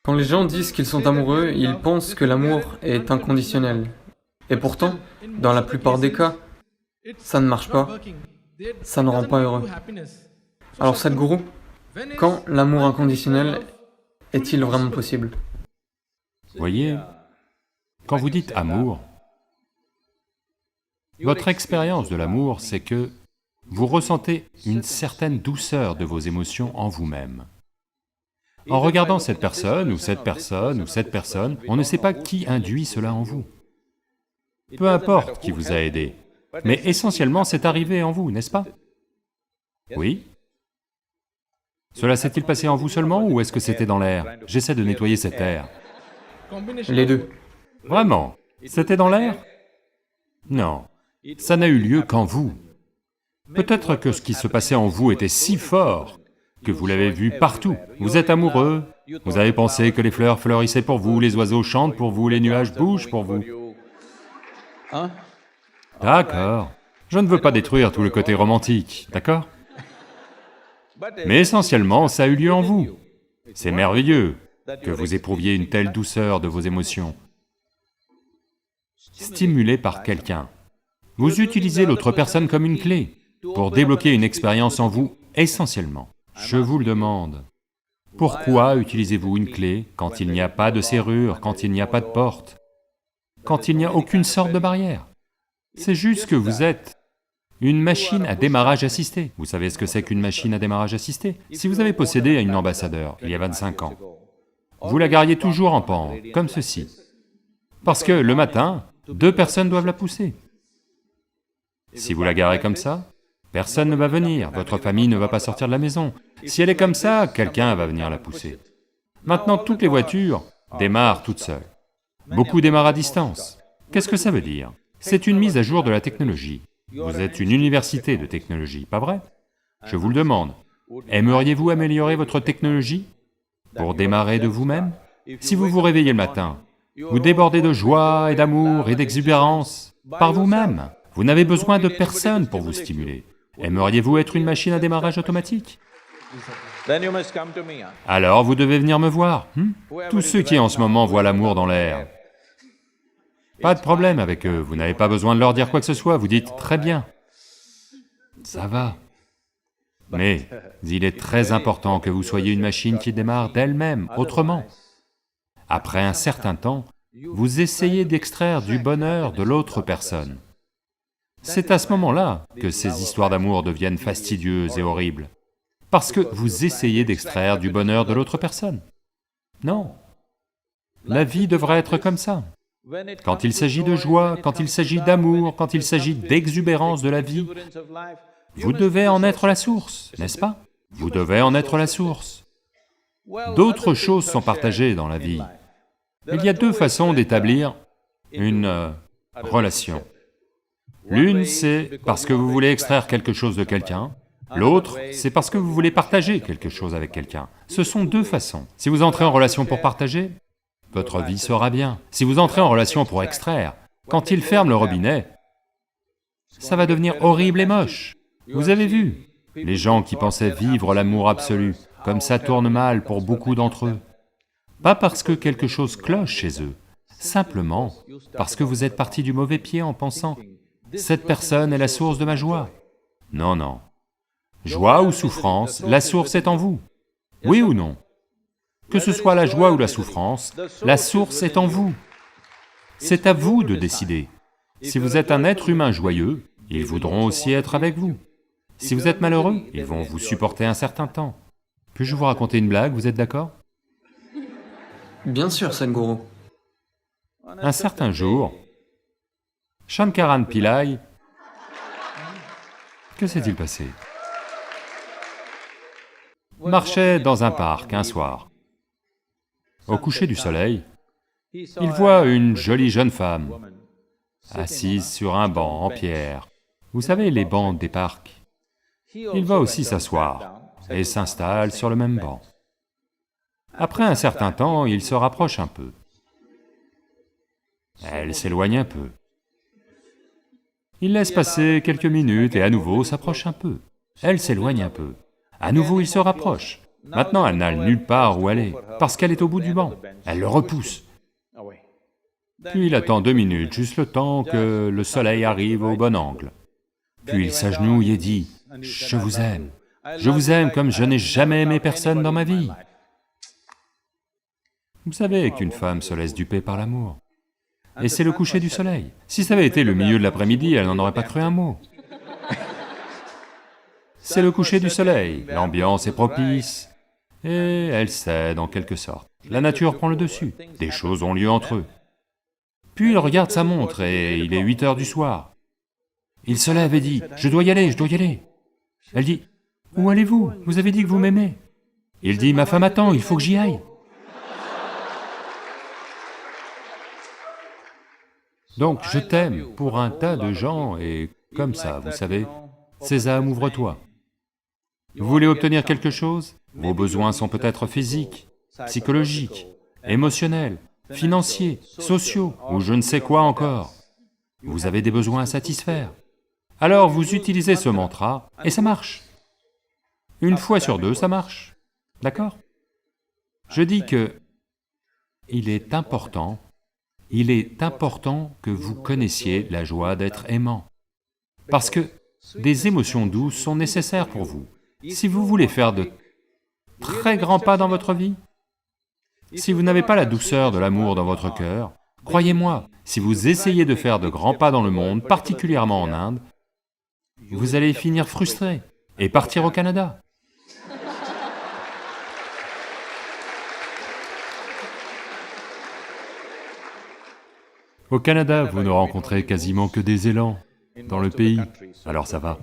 Quand les gens disent qu'ils sont amoureux, ils pensent que l'amour est inconditionnel. Et pourtant, dans la plupart des cas, ça ne marche pas, ça ne rend pas heureux. Alors Sadhguru, quand l'amour inconditionnel est-il vraiment possible? Voyez, quand vous dites amour, votre expérience de l'amour, c'est que vous ressentez une certaine douceur de vos émotions en vous-même. En regardant cette personne, ou cette personne, ou cette personne, on ne sait pas qui induit cela en vous. Peu importe qui vous a aidé, mais essentiellement c'est arrivé en vous, n'est-ce pas? Oui? Cela s'est-il passé en vous seulement ou est-ce que c'était dans l'air? J'essaie de nettoyer cet air. Les deux. Vraiment? C'était dans l'air? Non, ça n'a eu lieu qu'en vous. Peut-être que ce qui se passait en vous était si fort que vous l'avez vu partout. Vous êtes amoureux, vous avez pensé que les fleurs fleurissaient pour vous, les oiseaux chantent pour vous, les nuages bougent pour vous. D'accord, je ne veux pas détruire tout le côté romantique, d'accord? Mais essentiellement, ça a eu lieu en vous. C'est merveilleux que vous éprouviez une telle douceur de vos émotions. Stimulé par quelqu'un. Vous utilisez l'autre personne comme une clé pour débloquer une expérience en vous essentiellement. Je vous le demande, pourquoi utilisez-vous une clé quand il n'y a pas de serrure, quand il n'y a pas de porte, quand il n'y a aucune sorte de barrière? C'est juste que vous êtes une machine à démarrage assisté. Vous savez ce que c'est qu'une machine à démarrage assisté? Si vous avez possédé une ambassadeur il y a 25 ans, vous la gariez toujours en pente, comme ceci. Parce que le matin, 2 personnes doivent la pousser. Si vous la garez comme ça, personne ne va venir, votre famille ne va pas sortir de la maison. Si elle est comme ça, quelqu'un va venir la pousser. Maintenant, toutes les voitures démarrent toutes seules. Beaucoup démarrent à distance. Qu'est-ce que ça veut dire? C'est une mise à jour de la technologie. Vous êtes une université de technologie, pas vrai? Je vous le demande, aimeriez-vous améliorer votre technologie pour démarrer de vous-même? Si vous vous réveillez le matin, vous débordez de joie et d'amour et d'exubérance par vous-même. Vous n'avez besoin de personne pour vous stimuler. Aimeriez-vous être une machine à démarrage automatique? Alors vous devez venir me voir. Tous ceux qui en ce moment voient l'amour dans l'air, pas de problème avec eux, vous n'avez pas besoin de leur dire quoi que ce soit, vous dites « très bien ». Ça va. Mais il est très important que vous soyez une machine qui démarre d'elle-même, autrement. Après un certain temps, vous essayez d'extraire du bonheur de l'autre personne. C'est à ce moment-là que ces histoires d'amour deviennent fastidieuses et horribles. Parce que vous essayez d'extraire du bonheur de l'autre personne. Non. La vie devrait être comme ça. Quand il s'agit de joie, quand il s'agit d'amour, quand il s'agit d'exubérance de la vie, vous devez en être la source, n'est-ce pas? Vous devez en être la source. D'autres choses sont partagées dans la vie. Il y a 2 façons d'établir une relation. L'une, c'est parce que vous voulez extraire quelque chose de quelqu'un, l'autre, c'est parce que vous voulez partager quelque chose avec quelqu'un. Ce sont 2 façons. Si vous entrez en relation pour partager, votre vie sera bien. Si vous entrez en relation pour extraire, quand il ferme le robinet, ça va devenir horrible et moche. Vous avez vu, les gens qui pensaient vivre l'amour absolu, comme ça tourne mal pour beaucoup d'entre eux. Pas parce que quelque chose cloche chez eux, simplement parce que vous êtes parti du mauvais pied en pensant « cette personne est la source de ma joie ». Non, non. Joie ou souffrance, la source est en vous. Oui ou non? Que ce soit la joie ou la souffrance, la source est en vous. C'est à vous de décider. Si vous êtes un être humain joyeux, ils voudront aussi être avec vous. Si vous êtes malheureux, ils vont vous supporter un certain temps. Puis-je vous raconter une blague, vous êtes d'accord? Bien sûr, Sadhguru. Un certain jour, Shankaran Pillai... Que s'est-il passé? Marchait dans un parc un soir. Au coucher du soleil, il voit une jolie jeune femme, assise sur un banc en pierre. Vous savez, les bancs des parcs. Il va aussi s'asseoir et s'installe sur le même banc. Après un certain temps, il se rapproche un peu. Elle s'éloigne un peu. Il laisse passer quelques minutes et à nouveau s'approche un peu. Elle s'éloigne un peu. À nouveau, il se rapproche. Maintenant, elle n'a nulle part où aller, parce qu'elle est au bout du banc. Elle le repousse. Puis il attend 2 minutes, juste le temps que le soleil arrive au bon angle. Puis il s'agenouille et dit, « Je vous aime. Je vous aime comme je n'ai jamais aimé personne dans ma vie. » Vous savez qu'une femme se laisse duper par l'amour. Et c'est le coucher du soleil. Si ça avait été le milieu de l'après-midi, elle n'en aurait pas cru un mot. C'est le coucher du soleil, l'ambiance est propice, et elle cède en quelque sorte. La nature prend le dessus, des choses ont lieu entre eux. Puis il regarde sa montre et il est 8 heures du soir. Il se lève et dit, « Je dois y aller, je dois y aller. » Elle dit, « Où allez-vous? Vous avez dit que vous m'aimez. » Il dit, « Ma femme attend, il faut que j'y aille. » Donc je t'aime pour un tas de gens et comme ça, vous savez, Sésame, ouvre-toi. Vous voulez obtenir quelque chose? Vos besoins sont peut-être physiques, psychologiques, émotionnels, financiers, sociaux, ou je ne sais quoi encore. Vous avez des besoins à satisfaire. Alors vous utilisez ce mantra et ça marche. Une fois sur deux, ça marche. D'accord? Je dis que il est important que vous connaissiez la joie d'être aimant. Parce que des émotions douces sont nécessaires pour vous. Si vous voulez faire de très grands pas dans votre vie, si vous n'avez pas la douceur de l'amour dans votre cœur, croyez-moi, si vous essayez de faire de grands pas dans le monde, particulièrement en Inde, vous allez finir frustré et partir au Canada. Au Canada, vous ne rencontrez quasiment que des élans dans le pays, alors ça va.